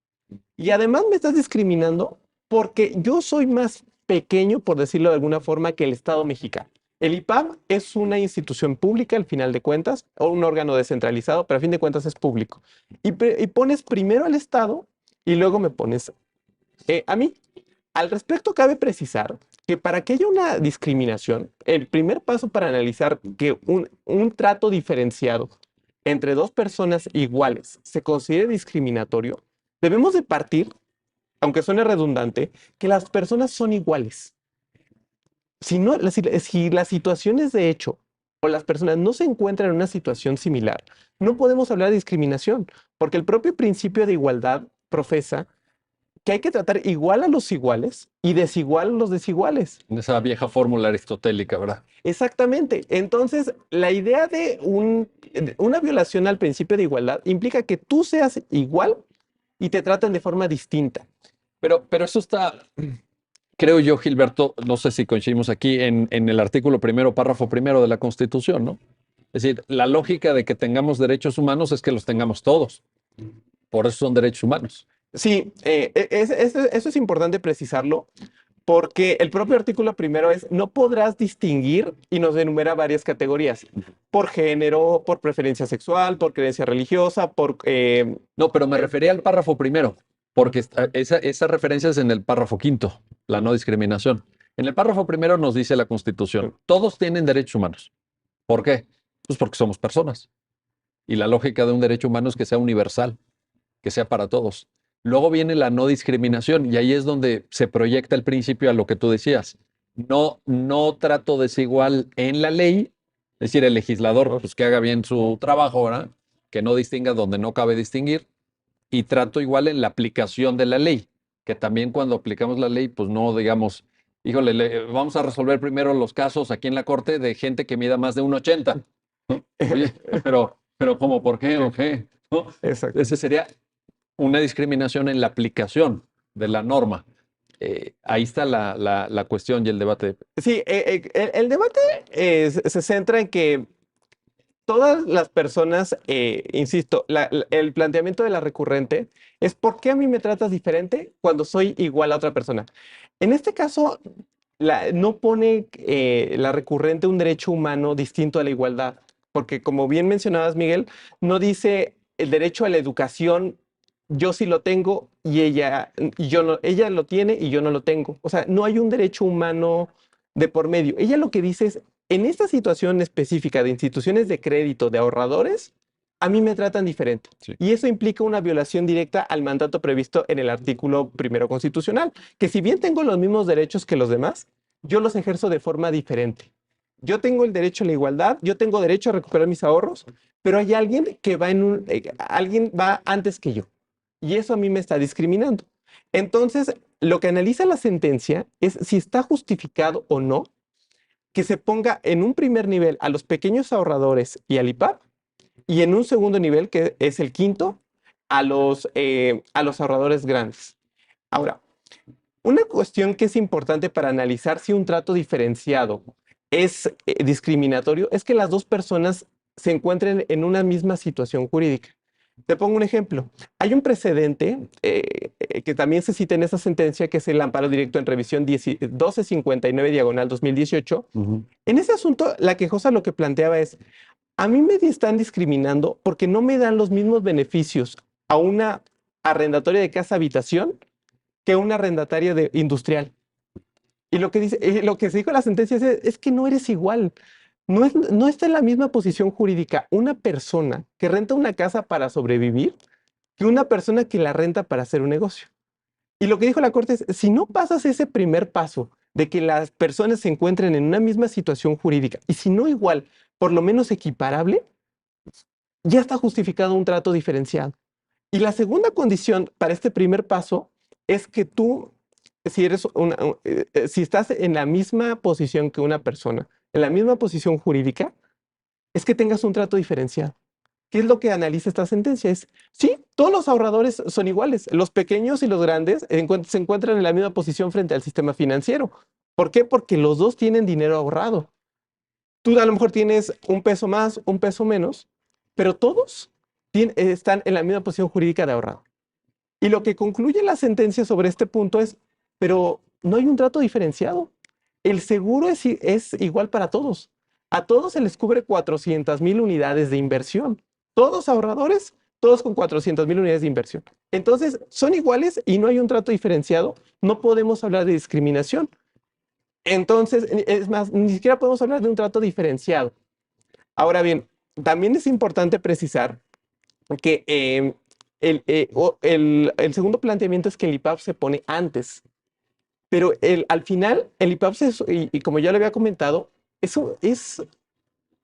Y además me estás discriminando porque yo soy más pequeño, por decirlo de alguna forma, que el Estado mexicano. El IPAB es una institución pública, al final de cuentas, o un órgano descentralizado, pero a fin de cuentas es público. Y pones primero al Estado y luego me pones a mí. Al respecto, cabe precisar que para que haya una discriminación, el primer paso para analizar que un trato diferenciado entre dos personas iguales se considere discriminatorio, debemos de partir, aunque suene redundante, que las personas son iguales. Si las situaciones de hecho o las personas no se encuentran en una situación similar, no podemos hablar de discriminación, porque el propio principio de igualdad profesa que hay que tratar igual a los iguales y desigual a los desiguales. Esa vieja fórmula aristotélica, ¿verdad? Exactamente. Entonces, la idea de una violación al principio de igualdad implica que tú seas igual y te traten de forma distinta. Pero eso está, creo yo, Gilberto, no sé si coincidimos aquí en el artículo primero, párrafo primero de la Constitución, ¿no? Es decir, la lógica de que tengamos derechos humanos es que los tengamos todos. Por eso son derechos humanos. Sí, eso es importante precisarlo, porque el propio artículo primero no podrás distinguir y nos enumera varias categorías, por género, por preferencia sexual, por creencia religiosa, No, pero me refería al párrafo primero, porque esa referencia es en el párrafo quinto, la no discriminación. En el párrafo primero nos dice la Constitución, todos tienen derechos humanos. ¿Por qué? Pues porque somos personas. Y la lógica de un derecho humano es que sea universal, que sea para todos. Luego viene la no discriminación y ahí es donde se proyecta el principio a lo que tú decías. No trato desigual en la ley, es decir, el legislador pues que haga bien su trabajo, ¿verdad? Que no distinga donde no cabe distinguir, y trato igual en la aplicación de la ley, que también cuando aplicamos la ley, pues no digamos, híjole, vamos a resolver primero los casos aquí en la corte de gente que mida más de 1,80. ¿No? Oye, pero ¿cómo? ¿Por qué? ¿O qué? ¿No? Exacto. Ese sería una discriminación en la aplicación de la norma. Ahí está la cuestión y el debate. Sí, el debate se centra en que todas las personas, insisto, el planteamiento de la recurrente es ¿por qué a mí me tratas diferente cuando soy igual a otra persona? En este caso, no pone la recurrente un derecho humano distinto a la igualdad, porque como bien mencionabas, Miguel, no dice el derecho a la educación, yo sí lo tengo y yo no, ella lo tiene y yo no lo tengo. O sea, no hay un derecho humano de por medio. Ella lo que dice es, en esta situación específica de instituciones de crédito, de ahorradores, a mí me tratan diferente. Sí. Y eso implica una violación directa al mandato previsto en el artículo primero constitucional, que si bien tengo los mismos derechos que los demás, yo los ejerzo de forma diferente. Yo tengo el derecho a la igualdad, yo tengo derecho a recuperar mis ahorros, pero hay alguien que va alguien va antes que yo. Y eso a mí me está discriminando. Entonces, lo que analiza la sentencia es si está justificado o no que se ponga en un primer nivel a los pequeños ahorradores y al IPAP, y en un segundo nivel, que es el quinto, a los ahorradores grandes. Ahora, una cuestión que es importante para analizar si un trato diferenciado es discriminatorio es que las dos personas se encuentren en una misma situación jurídica. Te pongo un ejemplo. Hay un precedente que también se cita en esa sentencia, que es el amparo directo en revisión 1259/2018. En ese asunto, la quejosa lo que planteaba es: a mí me están discriminando porque no me dan los mismos beneficios a una arrendataria de casa-habitación que a una arrendataria industrial. Y lo que se dijo en la sentencia es que no eres igual. No está en la misma posición jurídica una persona que renta una casa para sobrevivir que una persona que la renta para hacer un negocio. Y lo que dijo la Corte es: si no pasas ese primer paso de que las personas se encuentren en una misma situación jurídica, y si no igual, por lo menos equiparable, ya está justificado un trato diferenciado. Y la segunda condición para este primer paso es que tú, si estás en la misma posición que una persona, en la misma posición jurídica, es que tengas un trato diferenciado. ¿Qué es lo que analiza esta sentencia? Sí, todos los ahorradores son iguales. Los pequeños y los grandes se encuentran en la misma posición frente al sistema financiero. ¿Por qué? Porque los dos tienen dinero ahorrado. Tú a lo mejor tienes un peso más, un peso menos, pero todos están en la misma posición jurídica de ahorrado. Y lo que concluye la sentencia sobre este punto es: pero no hay un trato diferenciado. El seguro es igual para todos. A todos se les cubre 400,000 unidades de inversión. Todos ahorradores, todos con 400,000 unidades de inversión. Entonces, son iguales y no hay un trato diferenciado. No podemos hablar de discriminación. Entonces, es más, ni siquiera podemos hablar de un trato diferenciado. Ahora bien, también es importante precisar que el segundo planteamiento es que el IPAP se pone antes. Pero al final, el IPAP, y como ya lo había comentado, eso es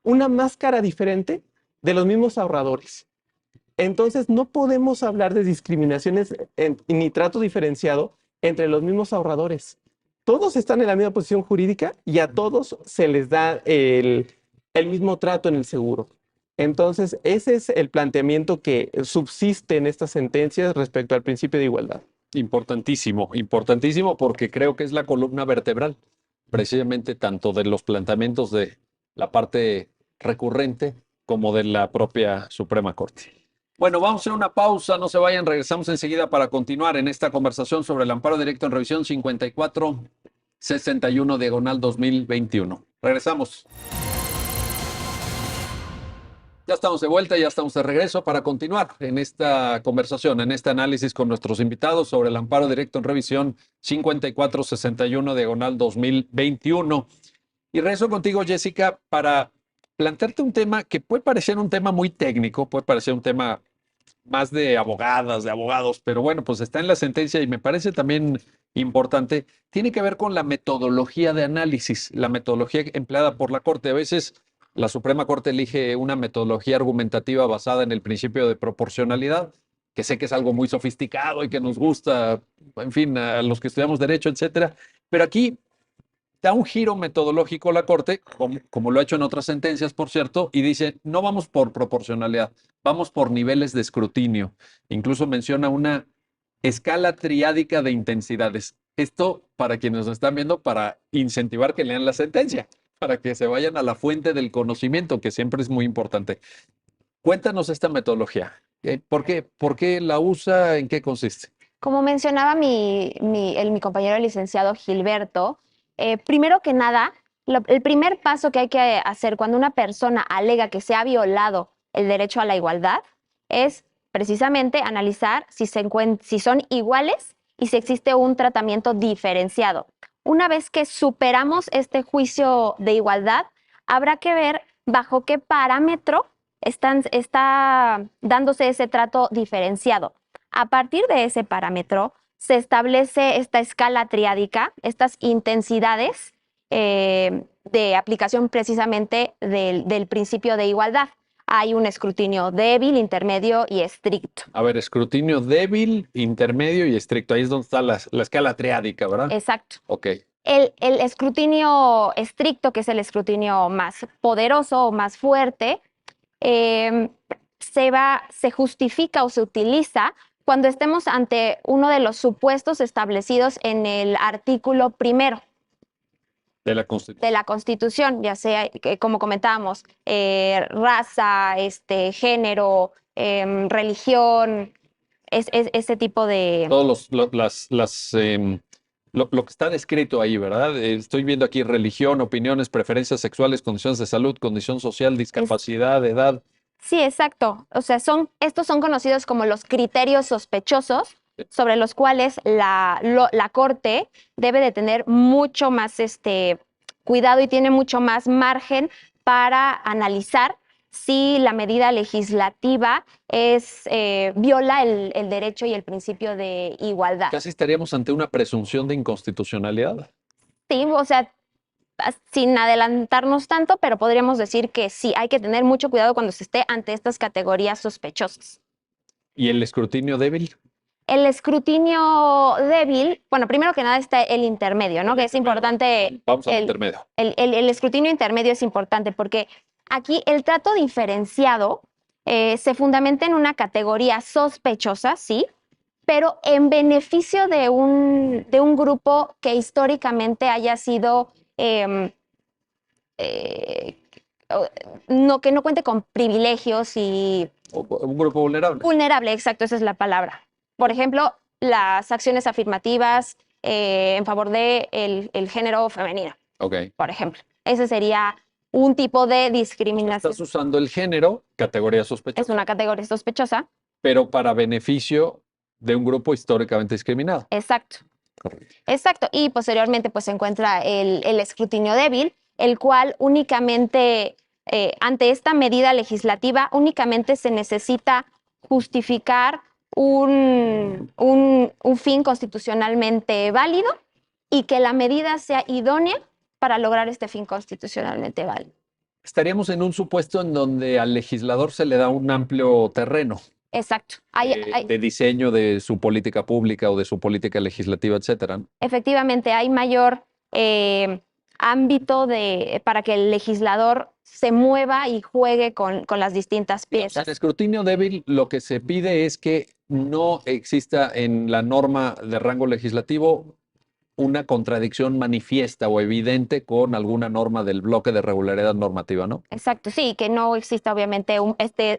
una máscara diferente de los mismos ahorradores. Entonces, no podemos hablar de discriminaciones ni trato diferenciado entre los mismos ahorradores. Todos están en la misma posición jurídica y a todos se les da el mismo trato en el seguro. Entonces, ese es el planteamiento que subsiste en estas sentencias respecto al principio de igualdad. Importantísimo, importantísimo, porque creo que es la columna vertebral, precisamente tanto de los planteamientos de la parte recurrente como de la propia Suprema Corte. Bueno, vamos a hacer una pausa, no se vayan, regresamos enseguida para continuar en esta conversación sobre el amparo directo en revisión 5461/2021. Regresamos. Ya estamos de vuelta, ya estamos de regreso para continuar en esta conversación, en este análisis con nuestros invitados sobre el amparo directo en revisión 5461/2021. Y regreso contigo, Jessica, para plantearte un tema que puede parecer un tema muy técnico, puede parecer un tema más de abogadas, de abogados, pero bueno, pues está en la sentencia y me parece también importante. Tiene que ver con la metodología de análisis, la metodología empleada por la Corte. A veces la Suprema Corte elige una metodología argumentativa basada en el principio de proporcionalidad, que sé que es algo muy sofisticado y que nos gusta, en fin, a los que estudiamos derecho, etcétera. Pero aquí da un giro metodológico la Corte, como lo ha hecho en otras sentencias, por cierto, y dice: no vamos por proporcionalidad, vamos por niveles de escrutinio. Incluso menciona una escala triádica de intensidades. Esto, para quienes nos están viendo, para incentivar que lean la sentencia, para que se vayan a la fuente del conocimiento, que siempre es muy importante. Cuéntanos esta metodología. ¿Por qué la usa? ¿En qué consiste? Como mencionaba mi compañero licenciado Gilberto, primero que nada, el primer paso que hay que hacer cuando una persona alega que se ha violado el derecho a la igualdad es precisamente analizar si son iguales y si existe un tratamiento diferenciado. Una vez que superamos este juicio de igualdad, habrá que ver bajo qué parámetro está dándose ese trato diferenciado. A partir de ese parámetro, se establece esta escala triádica, estas intensidades de aplicación precisamente del principio de igualdad. hay un escrutinio débil, intermedio y estricto. A ver, escrutinio débil, intermedio y estricto. Ahí es donde está la escala triádica, ¿verdad? Exacto. Ok. El escrutinio estricto, que es el escrutinio más poderoso o más fuerte, se justifica o se utiliza cuando estemos ante uno de los supuestos establecidos en el artículo primero De la Constitución. de la Constitución, ya sea, como comentábamos, raza, género, religión, ese tipo de... Todos lo que está descrito ahí, ¿verdad? Estoy viendo aquí religión, opiniones, preferencias sexuales, condiciones de salud, condición social, discapacidad, edad. Sí, exacto. O sea, estos son conocidos como los criterios sospechosos sobre los cuales la Corte debe de tener mucho más cuidado y tiene mucho más margen para analizar si la medida legislativa viola el derecho y el principio de igualdad. Casi estaríamos ante una presunción de inconstitucionalidad. Sí, o sea, sin adelantarnos tanto, pero podríamos decir que sí, hay que tener mucho cuidado cuando se esté ante estas categorías sospechosas. ¿Y el escrutinio débil? El escrutinio débil, bueno, primero que nada está el intermedio, ¿no? Que es importante. Vamos al intermedio. El escrutinio intermedio es importante porque aquí el trato diferenciado se fundamenta en una categoría sospechosa, sí, pero en beneficio de un grupo que históricamente haya sido que no cuente con privilegios y... Un grupo vulnerable. Vulnerable, exacto, esa es la palabra. Por ejemplo, las acciones afirmativas en favor del género femenino, por ejemplo. Ese sería un tipo de discriminación. Estás usando el género, categoría sospechosa. Es una categoría sospechosa. Pero para beneficio de un grupo históricamente discriminado. Exacto. Correcto. Exacto. Y posteriormente pues se encuentra el escrutinio débil, el cual únicamente, ante esta medida legislativa, únicamente se necesita justificar un fin constitucionalmente válido y que la medida sea idónea para lograr este fin constitucionalmente válido. Estaríamos en un supuesto en donde al legislador se le da un amplio terreno. Exacto. De diseño de su política pública o de su política legislativa, etcétera. Efectivamente, hay mayor ámbito para que el legislador se mueva y juegue con las distintas piezas. En escrutinio débil, lo que se pide es que no exista en la norma de rango legislativo una contradicción manifiesta o evidente con alguna norma del bloque de regularidad normativa, ¿no? Exacto, sí, que no exista obviamente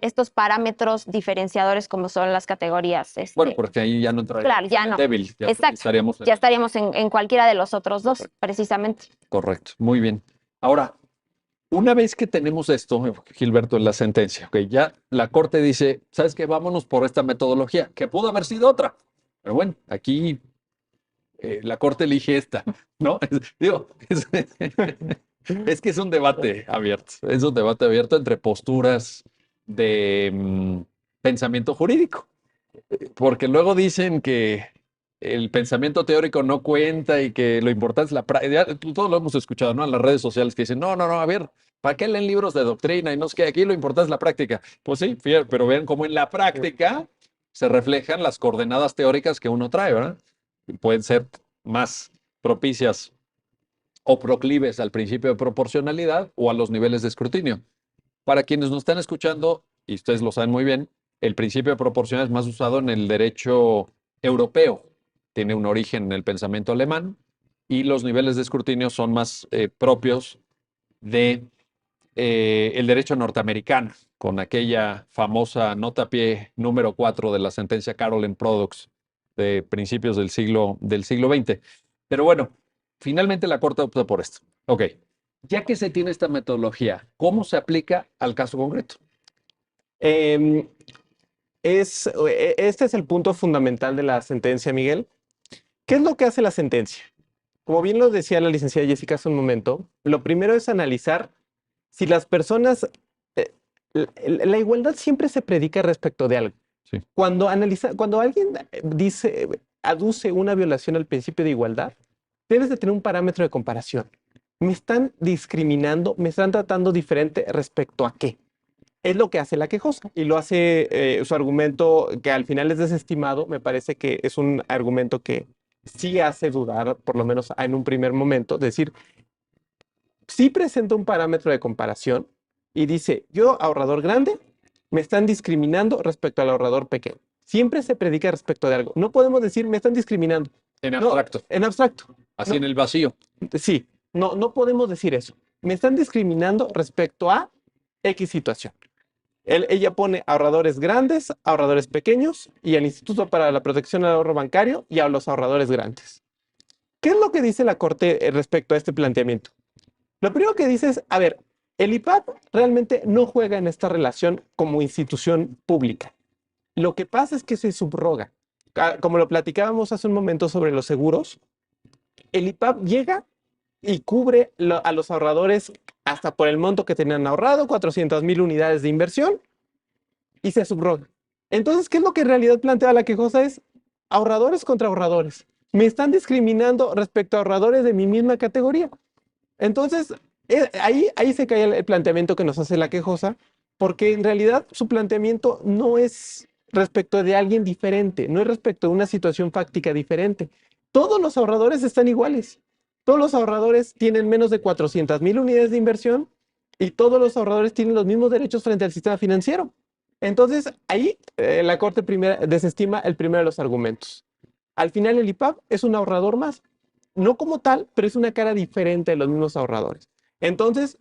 estos parámetros diferenciadores como son las categorías. Bueno, porque ahí ya no entraría. Claro, ya no. Débil. Ya exacto. Ya estaríamos en cualquiera de los otros dos, correcto. Precisamente. Correcto, muy bien. Ahora, una vez que tenemos esto, Gilberto, en la sentencia, okay, ya la Corte dice, ¿sabes qué? Vámonos por esta metodología, que pudo haber sido otra. Pero bueno, aquí la Corte elige esta, ¿no? Es que es un debate abierto. Es un debate abierto entre posturas de pensamiento jurídico. Porque luego dicen que el pensamiento teórico no cuenta y que lo importante es la práctica. Todos lo hemos escuchado, ¿no? En las redes sociales que dicen, no, a ver, ¿para qué leen libros de doctrina? Y no es que aquí lo importante es la práctica. Pues sí, pero vean cómo en la práctica se reflejan las coordenadas teóricas que uno trae, ¿verdad? Y pueden ser más propicias o proclives al principio de proporcionalidad o a los niveles de escrutinio. Para quienes nos están escuchando, y ustedes lo saben muy bien, el principio de proporcionalidad es más usado en el derecho europeo. Tiene un origen en el pensamiento alemán y los niveles de escrutinio son más propios de el derecho norteamericano, con aquella famosa nota a pie número 4 de la sentencia Carolyn Products de principios del siglo XX. Pero bueno, finalmente la Corte optó por esto. Ok, ya que se tiene esta metodología, ¿cómo se aplica al caso concreto? Este es el punto fundamental de la sentencia, Miguel. ¿Qué es lo que hace la sentencia? Como bien lo decía la licenciada Jessica hace un momento, lo primero es analizar si las personas... la igualdad siempre se predica respecto de algo. Sí. Cuando alguien aduce una violación al principio de igualdad, debes de tener un parámetro de comparación. ¿Me están discriminando? ¿Me están tratando diferente respecto a qué? Es lo que hace la quejosa y lo hace su argumento que al final es desestimado. Me parece que es un argumento que sí hace dudar, por lo menos en un primer momento, decir, sí presenta un parámetro de comparación y dice, yo ahorrador grande, me están discriminando respecto al ahorrador pequeño. Siempre se predica respecto de algo. No podemos decir, me están discriminando. En No, abstracto, en abstracto. así No. en el vacío. Sí, no podemos decir eso. Me están discriminando respecto a X situación. Ella pone ahorradores grandes, ahorradores pequeños y el Instituto para la Protección al Ahorro Bancario y a los ahorradores grandes. ¿Qué es lo que dice la Corte respecto a este planteamiento? Lo primero que dice es, a ver, el IPAP realmente no juega en esta relación como institución pública. Lo que pasa es que se subroga. Como lo platicábamos hace un momento sobre los seguros, el IPAP llega y cubre a los ahorradores hasta por el monto que tenían ahorrado, 400,000 unidades de inversión, y se subroga. Entonces, ¿qué es lo que en realidad plantea la quejosa? Es ahorradores contra ahorradores. Me están discriminando respecto a ahorradores de mi misma categoría. Entonces, ahí se cae el planteamiento que nos hace la quejosa, porque en realidad su planteamiento no es respecto de alguien diferente, no es respecto de una situación fáctica diferente. Todos los ahorradores están iguales. Todos los ahorradores tienen menos de 400,000 unidades de inversión y todos los ahorradores tienen los mismos derechos frente al sistema financiero. Entonces, ahí la Corte desestima el primero de los argumentos. Al final, el IPAP es un ahorrador más. No como tal, pero es una cara diferente de los mismos ahorradores. Entonces,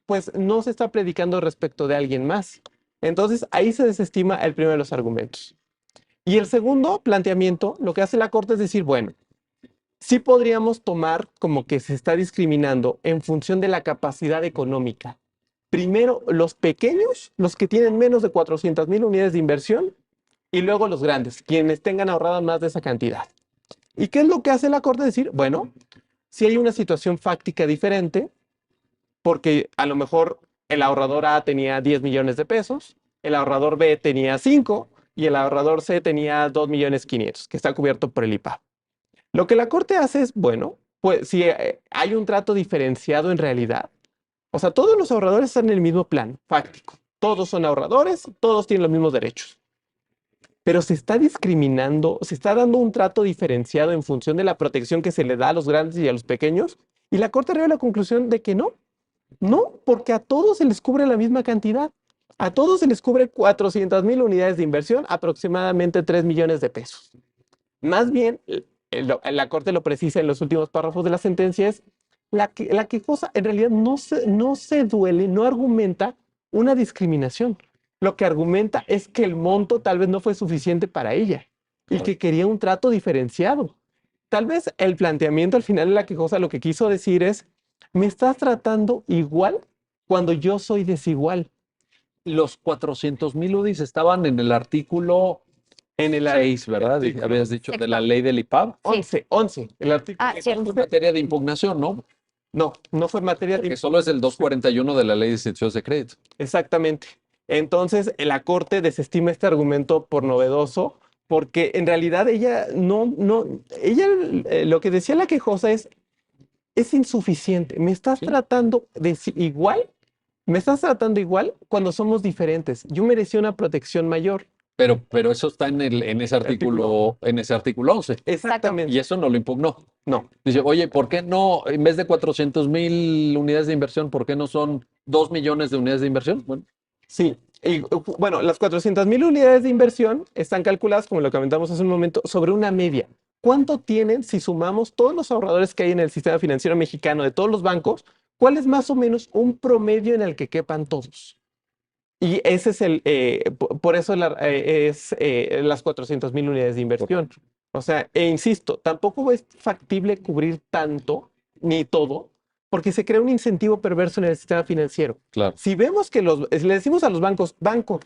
pues no se está predicando respecto de alguien más. Entonces, ahí se desestima el primero de los argumentos. Y el segundo planteamiento, lo que hace la Corte es decir, bueno, sí podríamos tomar como que se está discriminando en función de la capacidad económica. Primero, los pequeños, los que tienen menos de 400,000 unidades de inversión, y luego los grandes, quienes tengan ahorrado más de esa cantidad. ¿Y qué es lo que hace la Corte? Decir, bueno, si hay una situación fáctica diferente, porque a lo mejor el ahorrador A tenía 10 millones de pesos, el ahorrador B tenía 5 y el ahorrador C tenía 2,500,000, que está cubierto por el IPAP. Lo que la Corte hace es, bueno, pues si hay un trato diferenciado en realidad, o sea, todos los ahorradores están en el mismo plan fáctico, todos son ahorradores, todos tienen los mismos derechos. Pero se está discriminando, se está dando un trato diferenciado en función de la protección que se le da a los grandes y a los pequeños, y la Corte arriba a la conclusión de que no, porque a todos se les cubre la misma cantidad. A todos se les cubre 400,000 unidades de inversión, aproximadamente 3 millones de pesos. Más bien, la Corte lo precisa en los últimos párrafos de la sentencia, es la quejosa en realidad no se duele, no argumenta una discriminación. Lo que argumenta es que el monto tal vez no fue suficiente para ella y que quería un trato diferenciado. Tal vez el planteamiento al final de la quejosa lo que quiso decir es, me estás tratando igual cuando yo soy desigual. Los 400,000 UDIs estaban en el artículo En el 6, ¿verdad? artículo Habías dicho de sexto. la ley del IPAB. 11, el artículo. Cierto. Es materia de impugnación, ¿no? No fue materia de Que solo es el 241 de la ley de instituciones de crédito. Exactamente. Entonces, la Corte desestima este argumento por novedoso, porque en realidad ella lo que decía la quejosa es insuficiente. Me estás Sí. tratando igual, me estás tratando igual cuando somos diferentes. Yo merecía una protección mayor. Pero eso está en ese artículo 11. Exactamente. Y eso no lo impugnó. No. Dice, oye, ¿por qué no, en vez de 400,000 unidades de inversión, ¿por qué no son 2 millones de unidades de inversión? Bueno, Sí, y bueno, las 400,000 unidades de inversión están calculadas, como lo comentamos hace un momento, sobre una media. ¿Cuánto tienen si sumamos todos los ahorradores que hay en el sistema financiero mexicano de todos los bancos? ¿Cuál es más o menos un promedio en el que quepan todos? Y ese es por eso las 400,000 unidades de inversión. O sea, insisto, tampoco es factible cubrir tanto, ni todo, porque se crea un incentivo perverso en el sistema financiero. claro. Si vemos que le decimos a los bancos, banco,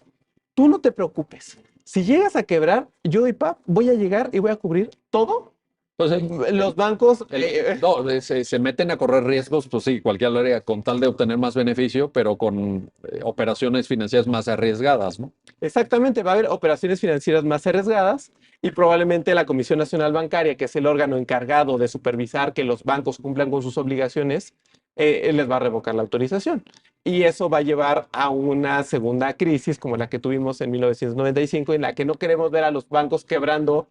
tú no te preocupes. Si llegas a quebrar, yo IPAP voy a llegar y voy a cubrir todo. Entonces, Los bancos, se meten a correr riesgos, pues sí, cualquier área con tal de obtener más beneficio, pero con operaciones financieras más arriesgadas, ¿no? exactamente, va a haber operaciones financieras más arriesgadas y probablemente la Comisión Nacional Bancaria, que es el órgano encargado de supervisar que los bancos cumplan con sus obligaciones, les va a revocar la autorización. Y eso va a llevar a una segunda crisis como la que tuvimos en 1995, en la que no queremos ver a los bancos quebrando.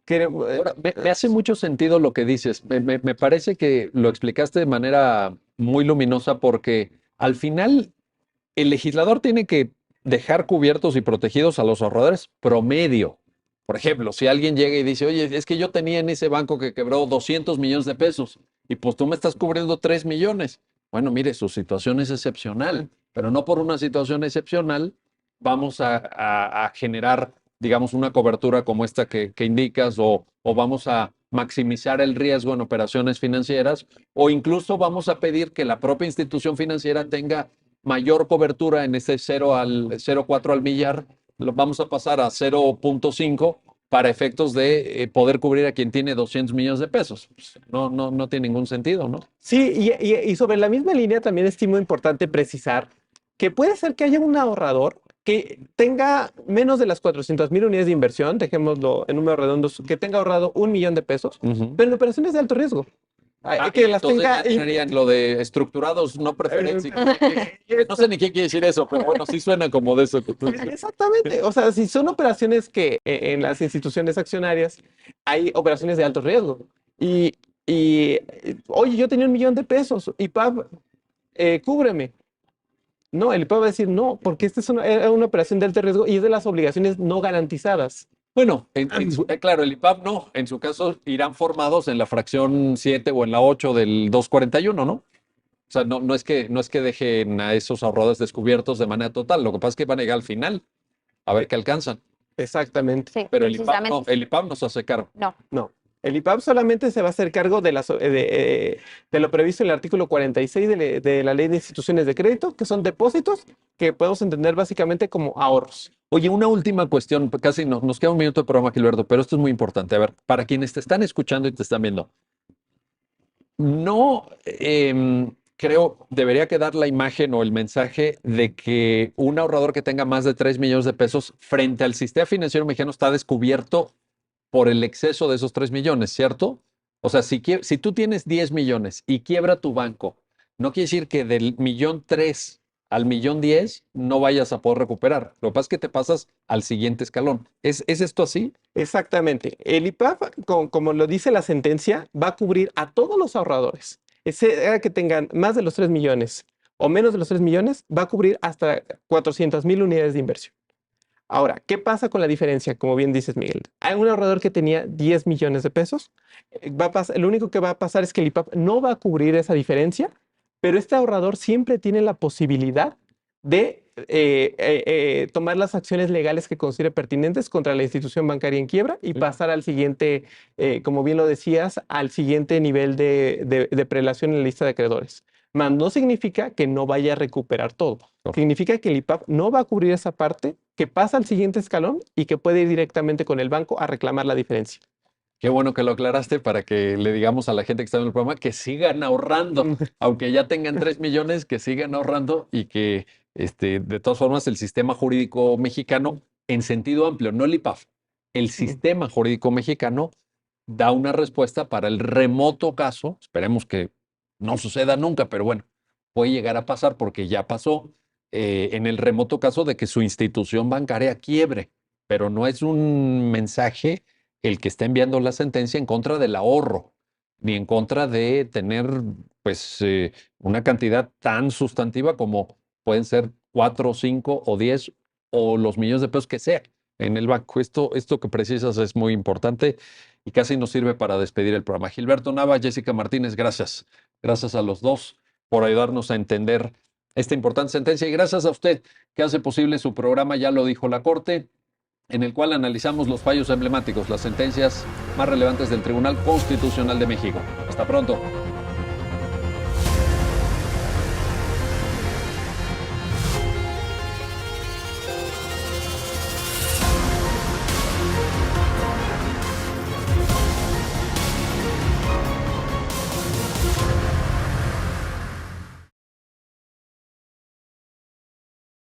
Ahora, me hace mucho sentido lo que dices. Me parece que lo explicaste de manera muy luminosa porque al final el legislador tiene que dejar cubiertos y protegidos a los ahorradores promedio. Por ejemplo, si alguien llega y dice, oye, es que yo tenía en ese banco que quebró 200 millones de pesos y pues tú me estás cubriendo 3 millones. Bueno, mire, su situación es excepcional, pero no por una situación excepcional vamos a generar, digamos, una cobertura como esta que indicas o vamos a maximizar el riesgo en operaciones financieras o incluso vamos a pedir que la propia institución financiera tenga mayor cobertura en ese 0,4 al millar, lo vamos a pasar a 0,5 para efectos de poder cubrir a quien tiene 200 millones de pesos. Pues, no tiene ningún sentido, ¿no? Sí, y sobre la misma línea también estimo importante precisar que puede ser que haya un ahorrador que tenga menos de las 400,000 unidades de inversión, dejémoslo en números redondos, que tenga ahorrado 1 millón de pesos, pero en operaciones de alto riesgo. Que las entonces tenga. ya serían lo de estructurados, no preferencia. No sé ni qué quiere decir eso, pero bueno, sí suena como de eso que tú dices. Exactamente. O sea, si son operaciones que en las instituciones accionarias hay operaciones de alto riesgo. Oye, yo tenía 1 millón de pesos, IPAB, cúbreme. No, el IPAB va a decir no, porque esta es era una operación de alto riesgo y es de las obligaciones no garantizadas. Bueno, claro, el IPAB no, en su caso irán formados en la fracción 7 o en la 8 del 241, ¿no? O sea, no es que dejen a esos ahorradores descubiertos de manera total, lo que pasa es que van a llegar al final a ver qué alcanzan. Exactamente. Sí, Pero el IPAB no, precisamente. el IPAB no se hace cargo. No. No. El IPAB solamente se va a hacer cargo de lo previsto en el artículo 46 de la Ley de Instituciones de Crédito, que son depósitos que podemos entender básicamente como ahorros. Oye, una última cuestión, casi nos queda un minuto de programa, Gilberto, pero esto es muy importante. A ver, para quienes te están escuchando y te están viendo, no creo, debería quedar la imagen o el mensaje de que un ahorrador que tenga más de 3 millones de pesos frente al sistema financiero mexicano está descubierto por el exceso de esos 3 millones, ¿cierto? O sea, si tú tienes 10 millones y quiebra tu banco, no quiere decir que del 1,3 millones al 1,10 millones no vayas a poder recuperar. Lo que pasa es que te pasas al siguiente escalón. ¿Es esto así? Exactamente. El IPAB, como lo dice la sentencia, va a cubrir a todos los ahorradores. Sea que tengan más de los 3 millones o menos de los 3 millones, va a cubrir hasta 400,000 unidades de inversión. Ahora, ¿qué pasa con la diferencia? Como bien dices, Miguel. Hay un ahorrador que tenía 10 millones de pesos. Lo único que va a pasar es que el IPAB no va a cubrir esa diferencia, pero este ahorrador siempre tiene la posibilidad de tomar las acciones legales que considere pertinentes contra la institución bancaria en quiebra y pasar al siguiente, como bien lo decías, al siguiente nivel de prelación en la lista de acreedores. Mas no significa que no vaya a recuperar todo. Significa que el IPAB no va a cubrir esa parte, que pasa al siguiente escalón y que puede ir directamente con el banco a reclamar la diferencia. Qué bueno que lo aclaraste para que le digamos a la gente que está en el programa que sigan ahorrando, aunque ya tengan 3 millones, que sigan ahorrando y que de todas formas el sistema jurídico mexicano, en sentido amplio, no el IPAF, el sistema jurídico mexicano da una respuesta para el remoto caso, esperemos que no suceda nunca, pero bueno, puede llegar a pasar porque ya pasó en el remoto caso de que su institución bancaria quiebre, pero no es un mensaje el que está enviando la sentencia en contra del ahorro, ni en contra de tener pues una cantidad tan sustantiva como pueden ser 4, 5 o 10 o los millones de pesos que sea en el banco. Esto que precisas es muy importante y casi nos sirve para despedir el programa. Gilberto Nava, Jessica Martínez, gracias. Gracias a los dos por ayudarnos a entender esta importante sentencia y gracias a usted que hace posible su programa, ya lo dijo la Corte, en el cual analizamos los fallos emblemáticos, las sentencias más relevantes del Tribunal Constitucional de México. Hasta pronto.